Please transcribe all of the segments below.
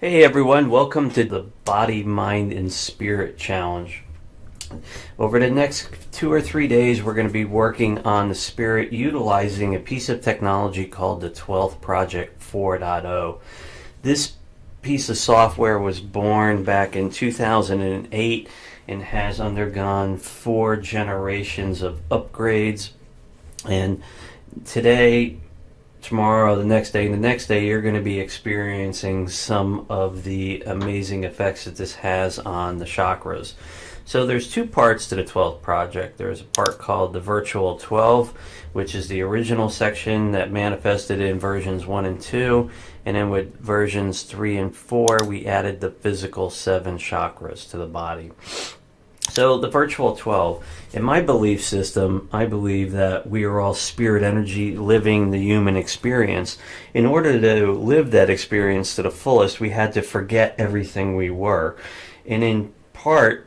Hey everyone, welcome to the Body, Mind, and Spirit Challenge. Over the next 2 or 3 days, we're going to be working on the spirit utilizing a piece of technology called the 12th Project 4.0. This piece of software was born back in 2008 and has undergone 4 generations of upgrades. And today, tomorrow, the next day, and the next day, you're going to be experiencing some of the amazing effects that this has on the chakras. So there's 2 parts to the 12th project. There's a part called the Virtual 12, which is the original section that manifested in versions 1 and 2. And then with versions 3 and 4, we added the physical 7 chakras to the body. So the Virtual 12, in my belief system, I believe that we are all spirit energy living the human experience. In order to live that experience to the fullest, we had to forget everything we were. And in part,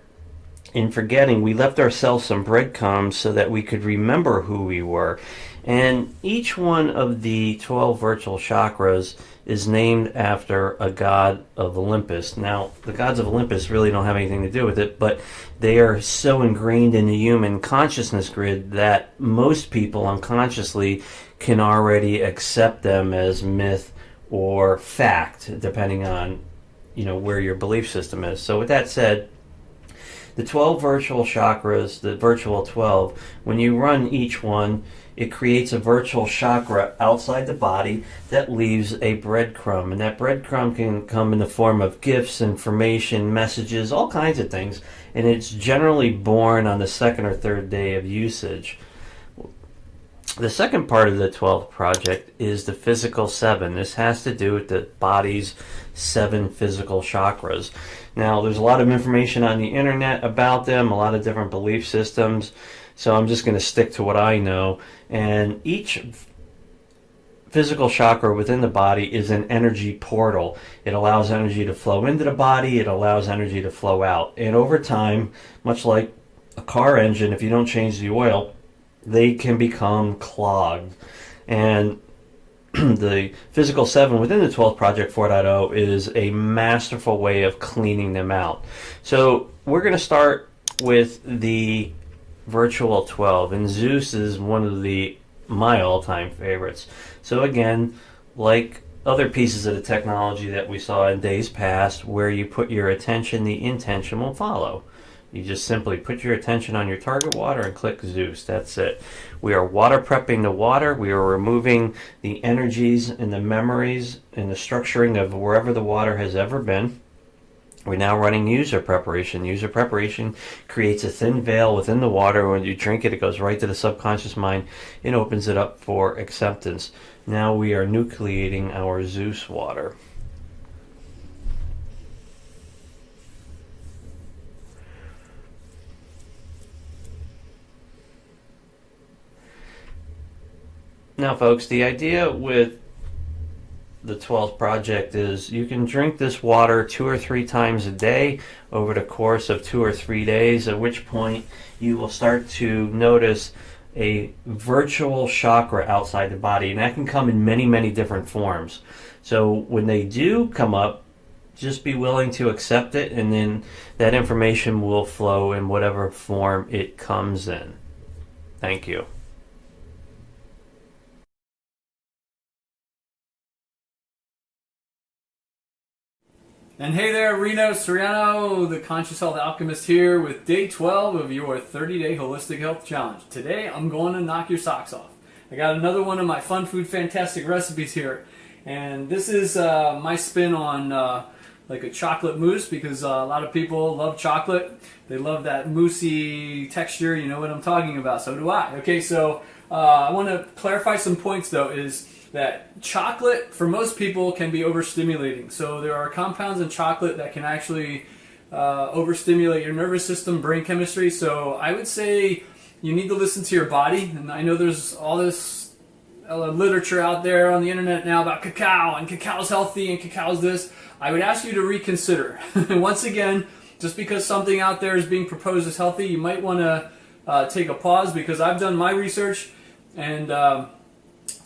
in forgetting, we left ourselves some breadcrumbs so that we could remember who we were. And each one of the 12 virtual chakras is named after a god of Olympus. Now, the gods of Olympus really don't have anything to do with it, but they are so ingrained in the human consciousness grid that most people unconsciously can already accept them as myth or fact, depending on, where your belief system is. So with that said, the 12 virtual chakras, the virtual 12, when you run each one, it creates a virtual chakra outside the body that leaves a breadcrumb. And that breadcrumb can come in the form of gifts, information, messages, all kinds of things. And it's generally born on the second or third day of usage. The second part of the 12th project is the physical 7. This has to do with the body's 7 physical chakras. Now, there's a lot of information on the internet about them, a lot of different belief systems, so I'm just going to stick to what I know. And each physical chakra within the body is an energy portal. It allows energy to flow into the body, it allows energy to flow out. And over time, much like a car engine, if you don't change the oil, they can become clogged. And the physical 7 within the 12th Project 4.0 is a masterful way of cleaning them out. So we're going to start with the Virtual 12, and Zeus is one of my all-time favorites. So again, like other pieces of the technology that we saw in days past, where you put your attention, the intention will follow. You just simply put your attention on your target water and click Zeus. That's it. We are water prepping the water. We are removing the energies and the memories and the structuring of wherever the water has ever been. We're now running user preparation. User preparation creates a thin veil within the water. When you drink it, it goes right to the subconscious mind and opens it up for acceptance. Now we are nucleating our Zeus water. Now, folks, the idea with the 12th project is you can drink this water 2 or 3 times a day over the course of 2 or 3 days, at which point you will start to notice a virtual chakra outside the body, and that can come in many, many different forms. So when they do come up, just be willing to accept it, and then that information will flow in whatever form it comes in. Thank you. And hey there, Reno Soriano, the Conscious Health Alchemist here with day 12 of your 30-day Holistic Health Challenge. Today, I'm going to knock your socks off. I got another one of my Fun Food Fantastic recipes here. And this is my spin on like a chocolate mousse, because a lot of people love chocolate. They love that moussey texture, you know what I'm talking about. So do I. Okay, so I want to clarify some points though, is that chocolate for most people can be overstimulating. So there are compounds in chocolate that can actually overstimulate your nervous system, brain chemistry. So I would say you need to listen to your body. And I know there's all this literature out there on the internet now about cacao, and cacao's healthy and cacao's this. I would ask you to reconsider. Once again, just because something out there is being proposed as healthy, you might want to take a pause, because I've done my research, and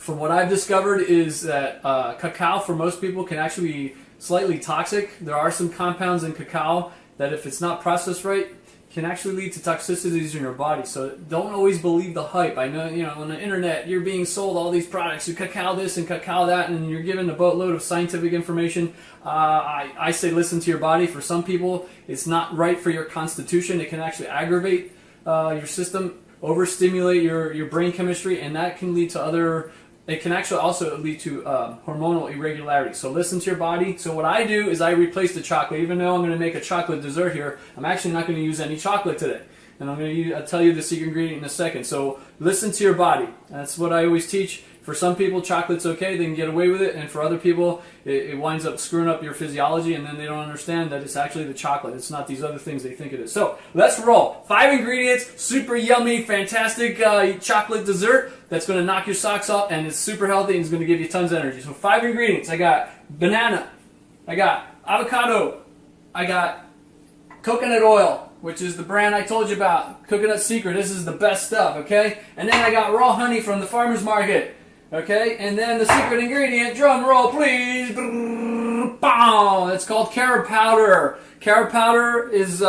from what I've discovered is that cacao for most people can actually be slightly toxic. There are some compounds in cacao that, if it's not processed right, can actually lead to toxicities in your body. So don't always believe the hype. I know, on the internet, you're being sold all these products, you cacao this and cacao that, and you're given a boatload of scientific information. I say listen to your body. For some people, it's not right for your constitution. It can actually aggravate your system, overstimulate your brain chemistry, and that can lead to other. It can actually also lead to hormonal irregularities. So listen to your body. So what I do is I replace the chocolate. Even though I'm going to make a chocolate dessert here, I'm actually not going to use any chocolate today. And I'll tell you the secret ingredient in a second. So listen to your body. That's what I always teach. For some people, chocolate's okay. They can get away with it. And for other people, it winds up screwing up your physiology, and then they don't understand that it's actually the chocolate. It's not these other things they think it is. So let's roll. 5 ingredients, super yummy, fantastic chocolate dessert that's going to knock your socks off, and it's super healthy and it's going to give you tons of energy. So 5 ingredients. I got banana. I got avocado. I got coconut oil, which is the brand I told you about. Coconut Secret. This is the best stuff, okay? And then I got raw honey from the farmer's market. Okay, and then the secret ingredient, drum roll please, bow, it's called carob powder. Carob powder is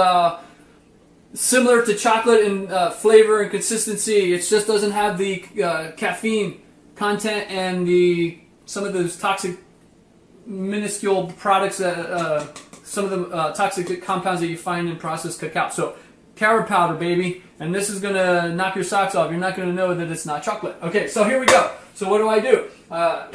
similar to chocolate in flavor and consistency. It just doesn't have the caffeine content and some of those toxic minuscule products, some of the toxic compounds that you find in processed cacao. So carob powder, baby, and this is going to knock your socks off. You're not going to know that it's not chocolate. Okay, so here we go. So what do?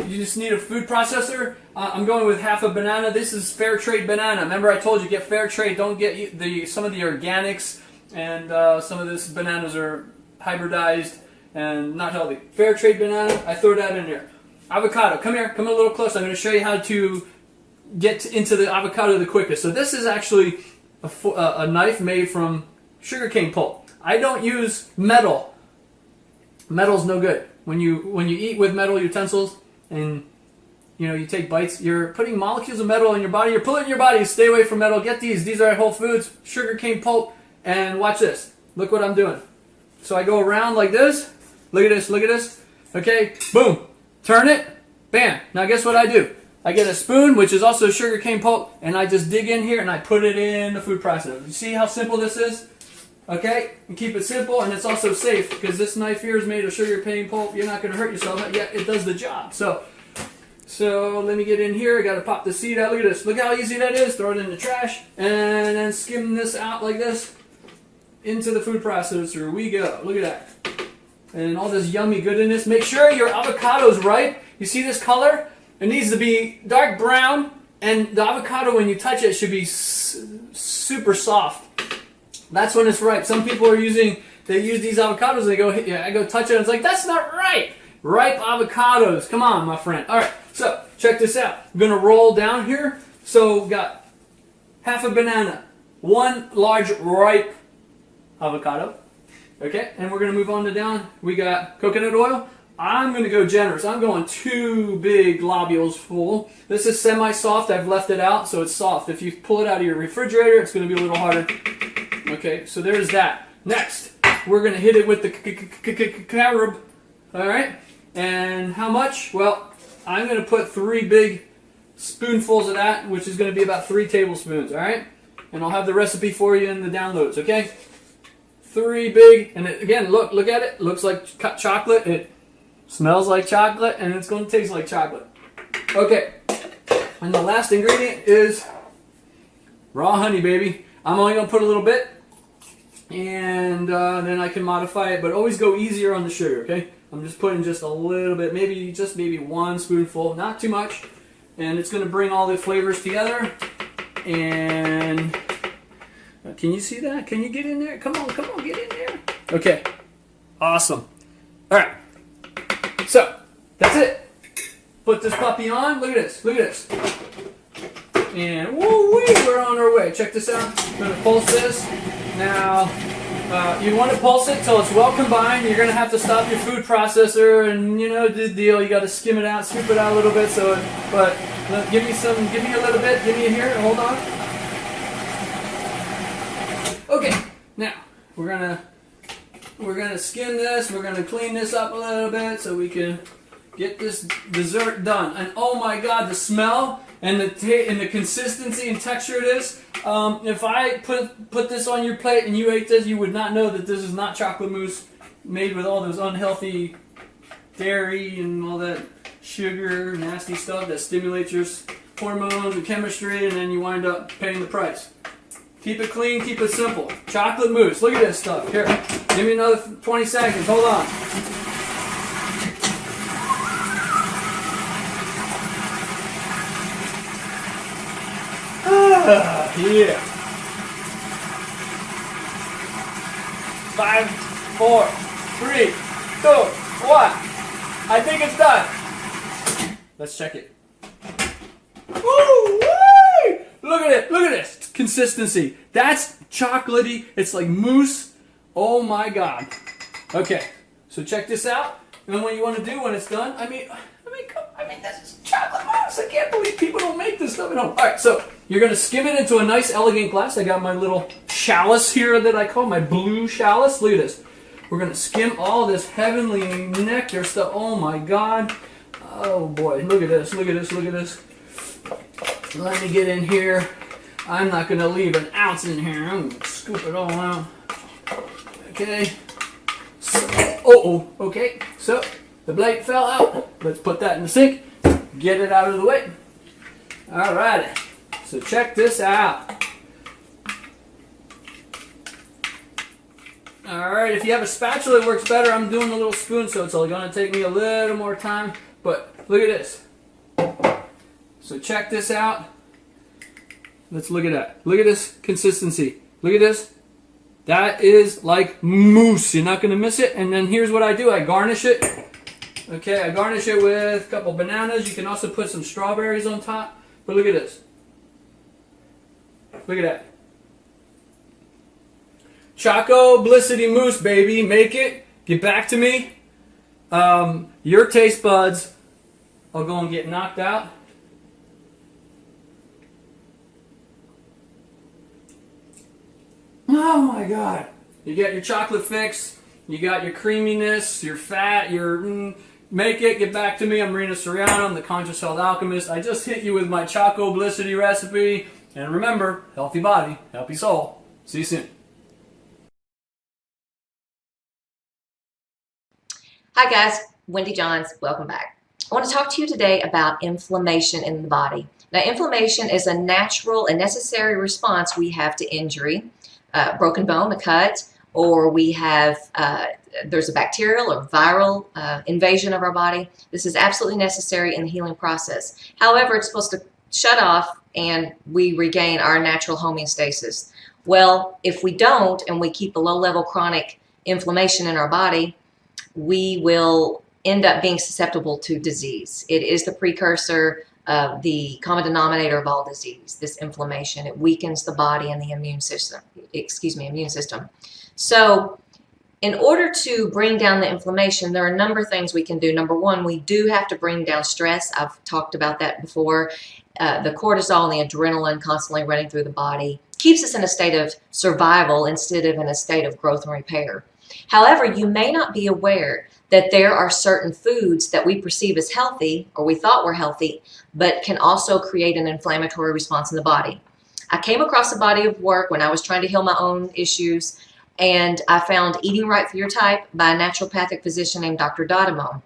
You just need a food processor. I'm going with half a banana. This is fair trade banana. Remember I told you, get fair trade. Don't get some of the organics, and some of these bananas are hybridized and not healthy. Fair trade banana, I throw that in there. Avocado, come here, come a little closer. I'm going to show you how to get into the avocado the quickest. So this is actually a knife made from sugarcane pulp. I don't use metal. Metal's no good. When you eat with metal utensils and you take bites, you're putting molecules of metal in your body. You're pulling your body. Stay away from metal. Get these. These are at Whole Foods, sugarcane pulp. And watch this. Look what I'm doing. So I go around like this. Look at this. Look at this. Okay. Boom. Turn it. Bam. Now guess what I do? I get a spoon, which is also sugarcane pulp, and I just dig in here and I put it in the food processor. You see how simple this is? Okay, and keep it simple, and it's also safe because this knife here is made of sugarcane pulp. You're not going to hurt yourself, but yet it does the job. So let me get in here. I got to pop the seed out. Look at this. Look how easy that is. Throw it in the trash, and then skim this out like this into the food processor. We go. Look at that. And all this yummy goodness. Make sure your avocado's ripe. You see this color? It needs to be dark brown, and the avocado, when you touch it, should be super soft. That's when it's ripe. Some people use these avocados and they go, I go touch it and it's like, that's not right. Ripe avocados. Come on, my friend. All right, so check this out. I'm going to roll down here. So got half a banana, 1 large ripe avocado. Okay, and we're going to move on to down. We got coconut oil. I'm going to go generous. I'm going 2 big globules full. This is semi-soft. I've left it out, so it's soft. If you pull it out of your refrigerator, it's going to be a little harder. Okay, so there's that. Next, we're going to hit it with the carob. All right, and how much? Well, I'm going to put 3 big spoonfuls of that, which is going to be about 3 tablespoons. All right, and I'll have the recipe for you in the downloads. Okay, 3 big, and again, look at it. Looks like chocolate. It smells like chocolate, and it's going to taste like chocolate. Okay, and the last ingredient is raw honey, baby. I'm only going to put a little bit, and then I can modify it, but always go easier on the sugar, okay? I'm just putting just a little bit, maybe 1 spoonful, not too much, and it's going to bring all the flavors together. And can you see that? Can you get in there? Come on, get in there. Okay, awesome. All right, so that's it. Put this puppy on. Look at this. And woo-wee, we're on our way. Check this out. I'm going to pulse this. Now, you want to pulse it till it's well combined. You're going to have to stop your food processor and, do the deal. You got to skim it out, scoop it out a little bit. But give me a little bit. Give me it here. Hold on. Okay. Now, we're gonna skim this. We're gonna clean this up a little bit so we can get this dessert done. And oh my God, the smell and the consistency and texture it is. If I put this on your plate and you ate this, you would not know that this is not chocolate mousse made with all those unhealthy dairy and all that sugar, nasty stuff that stimulates your hormones and chemistry, and then you wind up paying the price. Keep it clean, keep it simple. Chocolate mousse. Look at this stuff. Here, give me another 20 seconds. Hold on. Yeah. 5, 4, 3, 2, 1. I think it's done. Let's check it. Woo-wee! Look at it. Look at this consistency. That's chocolatey. It's like mousse. Oh my God. Okay, so check this out. And then what you want to do when it's done? I mean, this is chocolate mousse. I can't believe people don't make this stuff at home. All right, so you're going to skim it into a nice, elegant glass. I got my little chalice here that I call my blue chalice. Look at this. We're going to skim all this heavenly nectar stuff. Oh my God. Oh boy, look at this, look at this, look at this. Let me get in here. I'm not going to leave an ounce in here. I'm going to scoop it all out. Okay. So, okay. So, the blade fell out. Let's put that in the sink. Get it out of the way. Alrighty. So check this out. Alright, if you have a spatula it works better. I'm doing a little spoon, so it's only going to take me a little more time. But look at this. So check this out. Let's look at that. Look at this consistency. Look at this. That is like mousse. You're not going to miss it. And then here's what I do. I garnish it. Okay, I garnish it with a couple bananas. You can also put some strawberries on top. But look at this. Look at that. Choco Blicity Mousse, baby. Make it. Get back to me. Your taste buds are going to get knocked out. Oh my God. You got your chocolate fix. You got your creaminess, your fat, your... Make it. Get back to me. I'm Rena Soriano. I'm the Conscious Health Alchemist. I just hit you with my Choco Blicity recipe. And remember, healthy body, healthy soul. See you soon. Hi guys, Wendy Johns, welcome back. I want to talk to you today about inflammation in the body. Now, inflammation is a natural and necessary response we have to injury, broken bone, a cut, or we have, there's a bacterial or viral invasion of our body. This is absolutely necessary in the healing process. However, it's supposed to shut off and we regain our natural homeostasis. Well, if we don't and we keep a low-level chronic inflammation in our body, we will end up being susceptible to disease. It is the precursor of the common denominator of all disease, this inflammation. It weakens the body and the immune system. So in order to bring down the inflammation, there are a number of things we can do. Number one, we do have to bring down stress. I've talked about that before. The cortisol and the adrenaline constantly running through the body keeps us in a state of survival instead of in a state of growth and repair. However, you may not be aware that there are certain foods that we perceive as healthy, or we thought were healthy, but can also create an inflammatory response in the body. I came across a body of work when I was trying to heal my own issues, and I found Eating Right for Your Type by a naturopathic physician named Dr. Donna.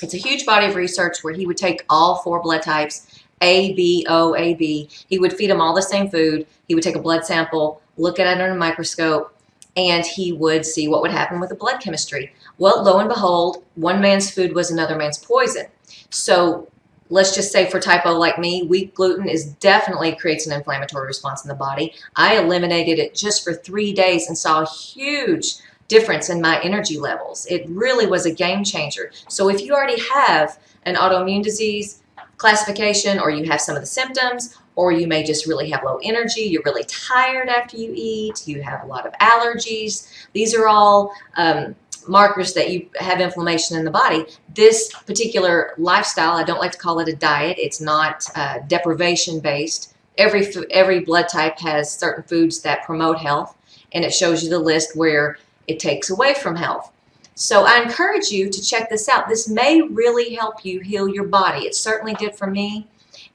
It's a huge body of research where he would take all 4 blood types, A, B, O, A, B. He would feed them all the same food. He would take a blood sample, look at it under a microscope, and he would see what would happen with the blood chemistry. Well, lo and behold, one man's food was another man's poison. So let's just say for type O like me, wheat gluten definitely creates an inflammatory response in the body. I eliminated it just for 3 days and saw a huge difference in my energy levels. It really was a game changer. So if you already have an autoimmune disease classification, or you have some of the symptoms, or you may just really have low energy, you're really tired after you eat, you have a lot of allergies, these are all markers that you have inflammation in the body. This particular lifestyle, I don't like to call it a diet, it's not deprivation based. Every blood type has certain foods that promote health, and it shows you the list where it takes away from health. So I encourage you to check this out. This may really help you heal your body. It certainly did for me.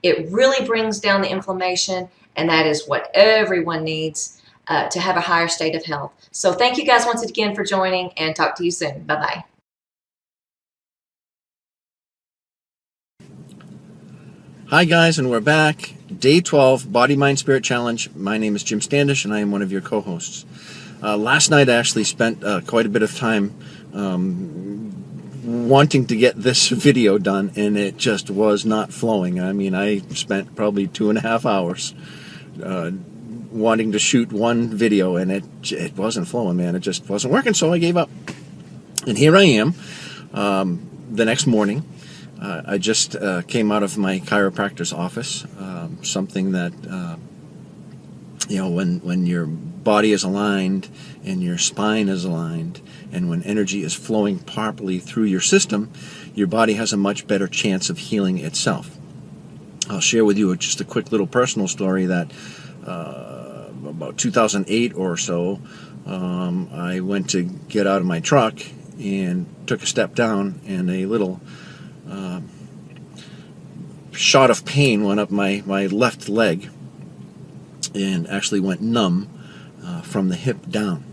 It really brings down the inflammation, and that is what everyone needs to have a higher state of health. So thank you guys once again for joining, and talk to you soon. Bye-bye. Hi guys, and we're back. Day 12, Body, Mind, Spirit Challenge. My name is Jim Standish, and I am one of your co-hosts. Last night I actually spent quite a bit of time wanting to get this video done, and it just was not flowing. I mean, I spent probably 2.5 hours wanting to shoot one video, and it wasn't flowing, man. It just wasn't working, so I gave up. And here I am the next morning. I just came out of my chiropractor's office, something that, when your body is aligned and your spine is aligned and when energy is flowing properly through your system, your body has a much better chance of healing itself. I'll share with you just a quick little personal story that about 2008 or so, I went to get out of my truck and took a step down, and a little shot of pain went up my left leg and actually went numb from the hip down.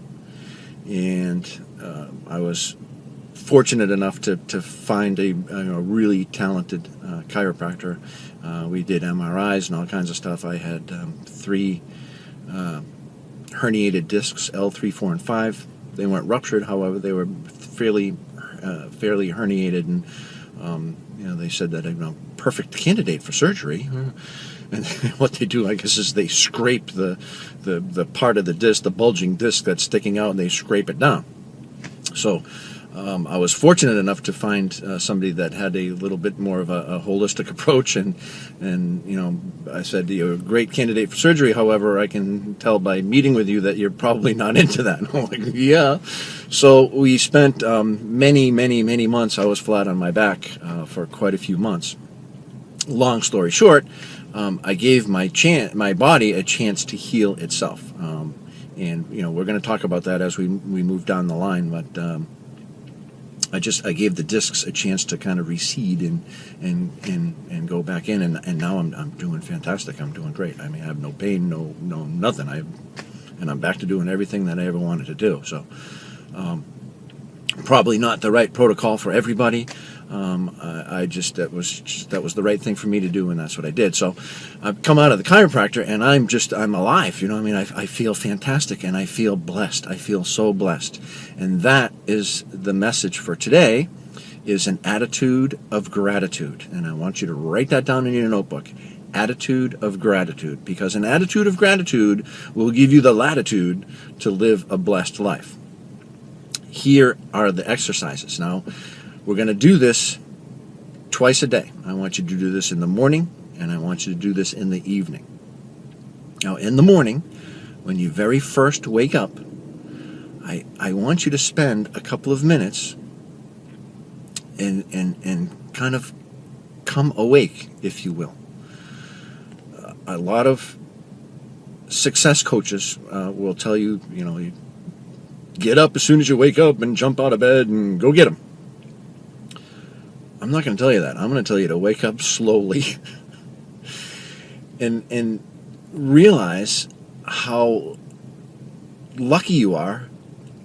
And I was fortunate enough to find a really talented chiropractor. We did MRIs and all kinds of stuff. I had 3 herniated discs, L3, 4, and 5. They weren't ruptured, however, they were fairly herniated, and they said that perfect candidate for surgery. And what they do, I guess, is they scrape the part of the disc, the bulging disc that's sticking out, and they scrape it down. So I was fortunate enough to find somebody that had a little bit more of a holistic approach, and I said, you're a great candidate for surgery. However, I can tell by meeting with you that you're probably not into that. And I'm like, yeah. So we spent many months. I was flat on my back for quite a few months. Long story short, I gave my body a chance to heal itself, and we're going to talk about that as we move down the line. But I gave the discs a chance to kind of recede and go back in, and now I'm doing fantastic. I'm doing great. I mean, I have no pain, no nothing. And I'm back to doing everything that I ever wanted to do. So probably not the right protocol for everybody. That was the right thing for me to do, and that's what I did. So I've come out of the chiropractor, and I'm alive. I feel fantastic, and I feel blessed. I feel so blessed. And that is the message for today, is an attitude of gratitude. And I want you to write that down in your notebook. Attitude of gratitude, because an attitude of gratitude will give you the latitude to live a blessed life. Here are the exercises. Now, we're going to do this twice a day. I want you to do this in the morning, and I want you to do this in the evening. Now, in the morning, when you very first wake up, I want you to spend a couple of minutes and kind of come awake, if you will. A lot of success coaches will tell you, you get up as soon as you wake up and jump out of bed and go get them. I'm not going to tell you that. I'm going to tell you to wake up slowly and realize how lucky you are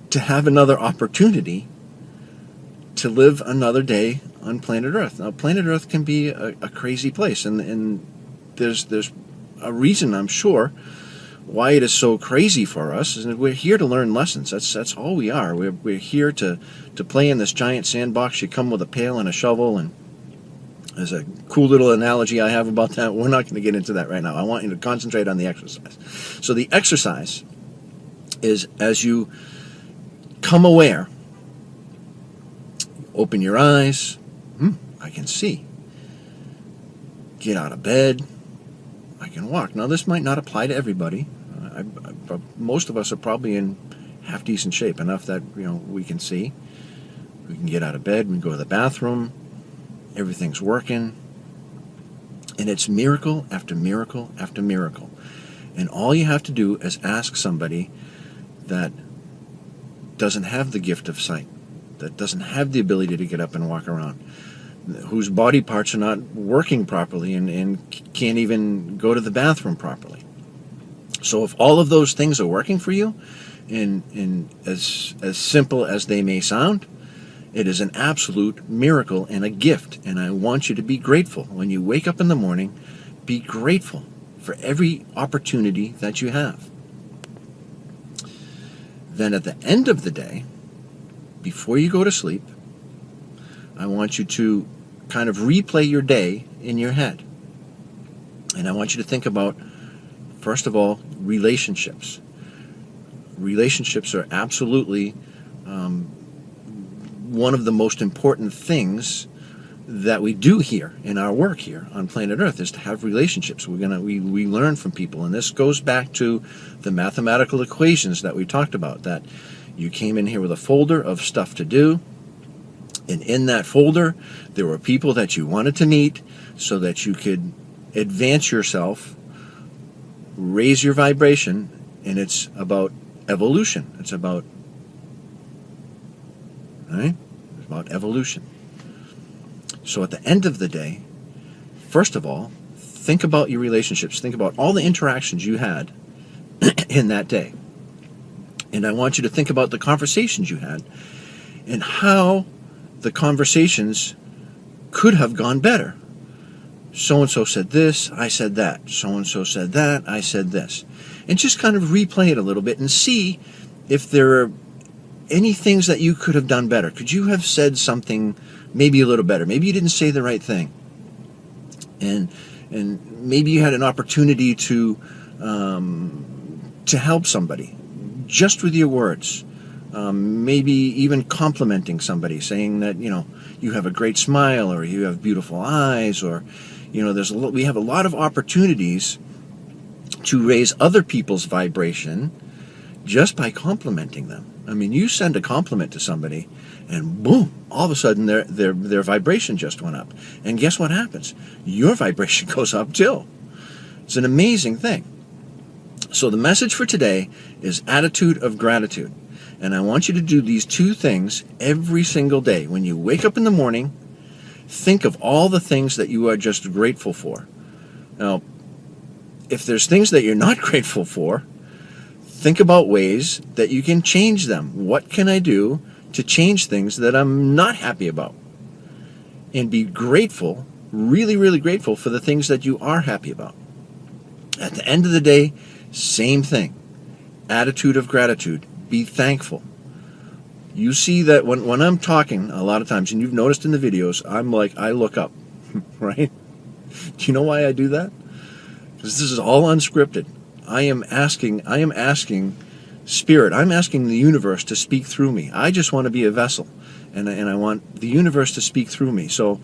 to have another opportunity to live another day on planet Earth. Now, planet Earth can be a crazy place, and there's a reason, I'm sure, why it is so crazy for us. Is that we're here to learn lessons. That's all we are. We're here to play in this giant sandbox. You come with a pail and a shovel, and there's a cool little analogy I have about that. We're not going to get into that right now. I want you to concentrate on the exercise. So the exercise is, as you come aware, open your eyes. I can see. Get out of bed. I can walk. Now, this might not apply to everybody. Most of us are probably in half-decent shape, enough that we can see. We can get out of bed. We can go to the bathroom. Everything's working. And it's miracle after miracle after miracle. And all you have to do is ask somebody that doesn't have the gift of sight, that doesn't have the ability to get up and walk around, whose body parts are not working properly and can't even go to the bathroom properly. So if all of those things are working for you, in as simple as they may sound, it is an absolute miracle and a gift. And I want you to be grateful. When you wake up in the morning, be grateful for every opportunity that you have. Then at the end of the day, before you go to sleep, I want you to kind of replay your day in your head. And I want you to think about, first of all, relationships. Relationships are absolutely one of the most important things that we do here in our work here on planet Earth, is to have relationships. We learn from people, and this goes back to the mathematical equations that we talked about, that you came in here with a folder of stuff to do, and in that folder there were people that you wanted to meet so that you could advance yourself, raise your vibration. And it's about evolution. It's about evolution. So at the end of the day, first of all, think about your relationships. Think about all the interactions you had in that day. And I want you to think about the conversations you had and how the conversations could have gone better. So-and-so said this, I said that. So-and-so said that, I said this. And just kind of replay it a little bit and see if there are any things that you could have done better. Could you have said something maybe a little better? Maybe you didn't say the right thing. And maybe you had an opportunity to help somebody just with your words. Maybe even complimenting somebody, saying that, you have a great smile, or you have beautiful eyes, or, we have a lot of opportunities to raise other people's vibration just by complimenting them. I mean, you send a compliment to somebody, and boom, all of a sudden their vibration just went up. And guess what happens? Your vibration goes up too. It's an amazing thing. So the message for today is attitude of gratitude. And I want you to do these two things every single day. When you wake up in the morning, think of all the things that you are just grateful for. Now, if there's things that you're not grateful for, think about ways that you can change them. What can I do to change things that I'm not happy about? And be grateful, really, really grateful for the things that you are happy about. At the end of the day, same thing. Attitude of gratitude. Be thankful. You see that when I'm talking a lot of times, and you've noticed in the videos, I look up, right? Do you know why I do that? Because this is all unscripted. I am asking Spirit, I'm asking the universe to speak through me. I just want to be a vessel, and I want the universe to speak through me. So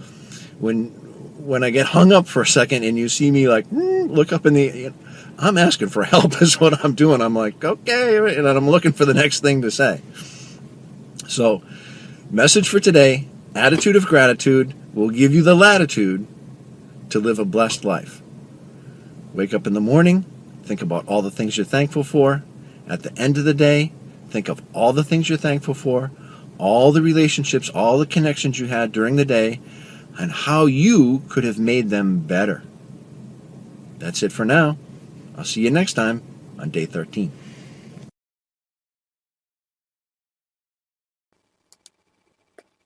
when I get hung up for a second and you see me look up in the, I'm asking for help is what I'm doing. I'm like, okay, and I'm looking for the next thing to say. So, message for today, attitude of gratitude will give you the latitude to live a blessed life. Wake up in the morning, think about all the things you're thankful for. At the end of the day, think of all the things you're thankful for, all the relationships, all the connections you had during the day, and how you could have made them better. That's it for now. I'll see you next time on day 13.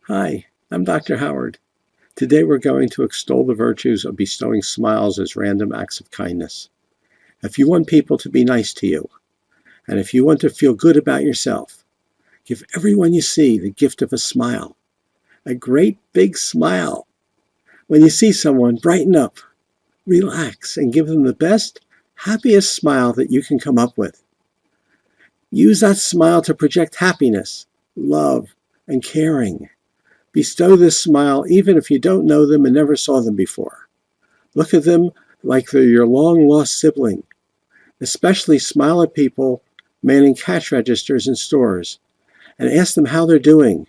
Hi, I'm Dr. Howard. Today we're going to extol the virtues of bestowing smiles as random acts of kindness. If you want people to be nice to you, and if you want to feel good about yourself, give everyone you see the gift of a smile. A great big smile. When you see someone, brighten up, relax, and give them the best, happiest smile that you can come up with. Use that smile to project happiness, love, and caring. Bestow this smile even if you don't know them and never saw them before. Look at them like they're your long-lost sibling. Especially smile at people manning cash registers in stores and ask them how they're doing.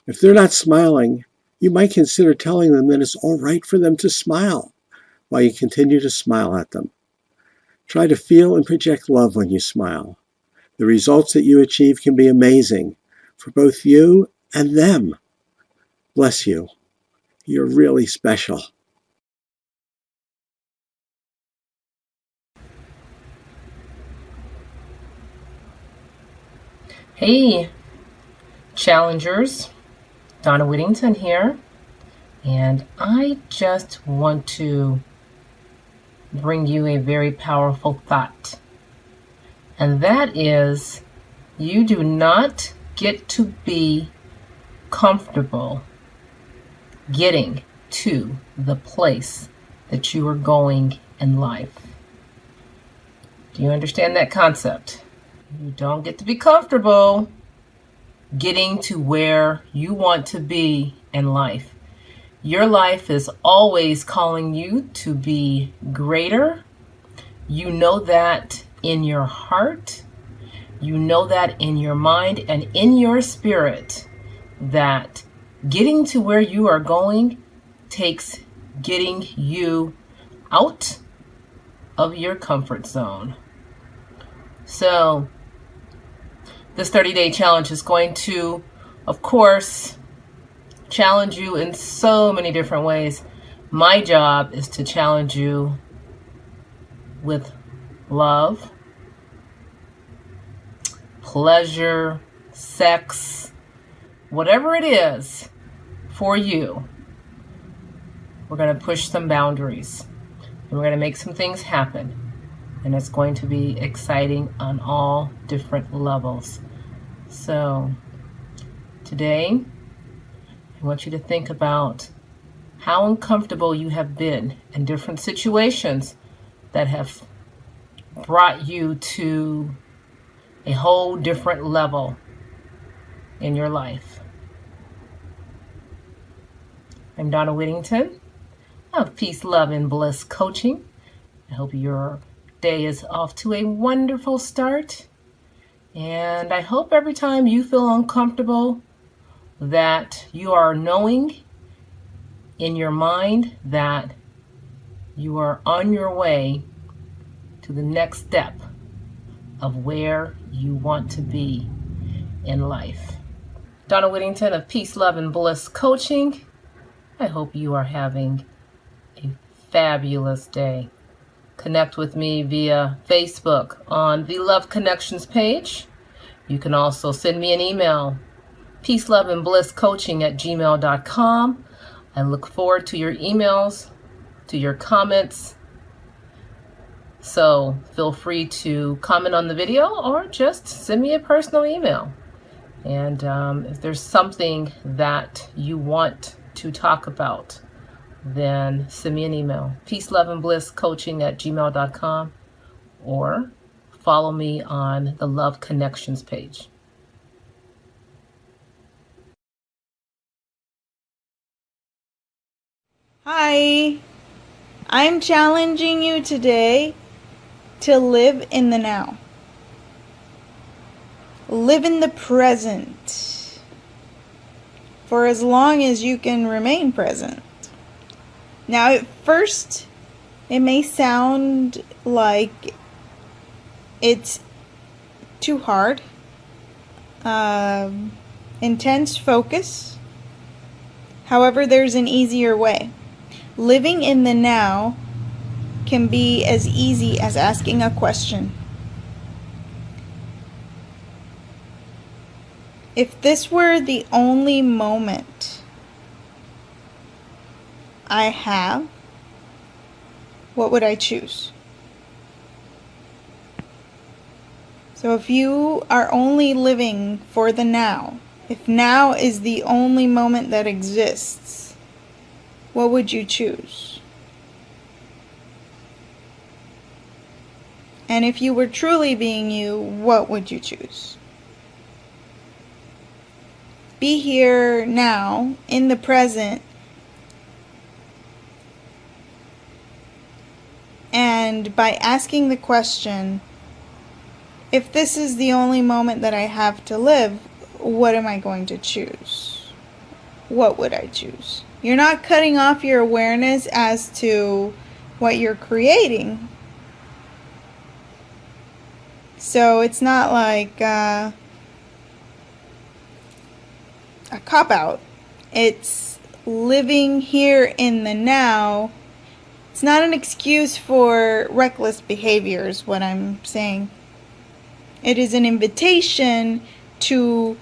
If they're not smiling, you might consider telling them that it's all right for them to smile while you continue to smile at them. Try to feel and project love when you smile. The results that you achieve can be amazing for both you and them. Bless you. You're really special. Hey, challengers, Donna Whittington here, and I just want to bring you a very powerful thought, and that is you do not get to be comfortable getting to the place that you are going in life. Do you understand that concept? You don't get to be comfortable getting to where you want to be in life. Your life is always calling you to be greater. You know that in your heart. You know that in your mind and in your spirit, that getting to where you are going takes getting you out of your comfort zone. So this 30-day challenge is going to, of course, challenge you in so many different ways. My job is to challenge you with love, pleasure, sex, whatever it is for you. We're going to push some boundaries, and we're going to make some things happen. And it's going to be exciting on all different levels. So today, I want you to think about how uncomfortable you have been in different situations that have brought you to a whole different level in your life. I'm Donna Whittington of Peace, Love, and Bliss Coaching. I hope your day is off to a wonderful start. And I hope every time you feel uncomfortable that you are knowing in your mind that you are on your way to the next step of where you want to be in life. Donna Whittington of Peace, Love, and Bliss Coaching. I hope you are having a fabulous day. Connect with me via Facebook on the Love Connections page. You can also send me an email, peaceloveandblisscoaching@gmail.com. I look forward to your emails, to your comments. So feel free to comment on the video or just send me a personal email. And if there's something that you want to talk about, then send me an email, peaceloveandblisscoaching@gmail.com, or follow me on the Love Connections page. Hi, I'm challenging you today to live in the now. Live in the present for as long as you can remain present. Now, at first, it may sound like it's too hard, intense focus. However, there's an easier way. Living in the now can be as easy as asking a question. If this were the only moment I have, what would I choose? So if you are only living for the now, if now is the only moment that exists, what would you choose? And if you were truly being you, what would you choose? Be here now, in the present, and by asking the question, if this is the only moment that I have to live, what am I going to choose? What would I choose? You're not cutting off your awareness as to what you're creating. So it's not like a cop-out. It's living here in the now. It's not an excuse for reckless behavior is what I'm saying. It is an invitation to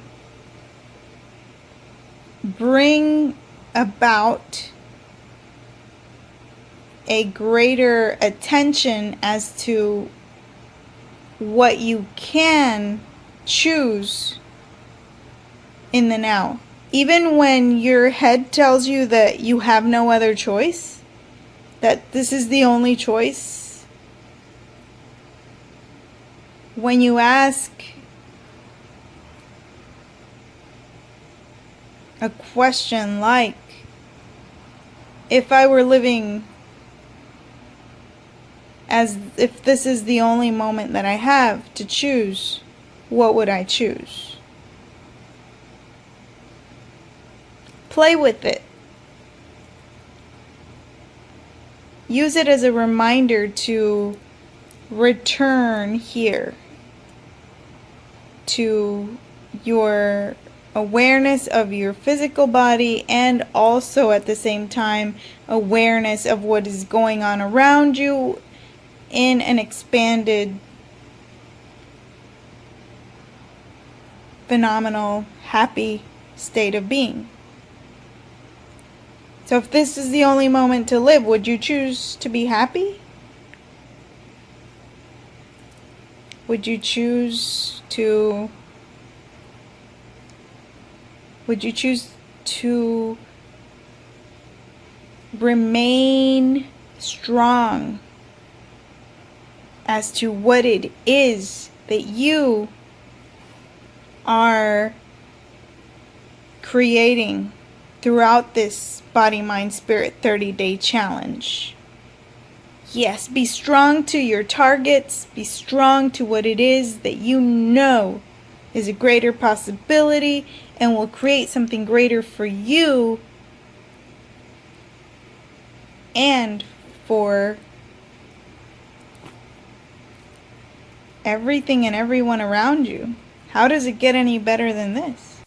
bring about a greater attention as to what you can choose in the now. Even when your head tells you that you have no other choice, that this is the only choice, when you ask a question like, if I were living as if this is the only moment that I have to choose, what would I choose? Play with it. Use it as a reminder to return here to your awareness of your physical body, and also at the same time awareness of what is going on around you in an expanded, phenomenal, happy state of being. So if this is the only moment to live, would you choose to be happy? Would you choose to remain strong as to what it is that you are creating throughout this Body, Mind, Spirit 30-day challenge? Yes, be strong to your targets. Be strong to what it is that you know is a greater possibility and will create something greater for you and for everything and everyone around you. How does it get any better than this?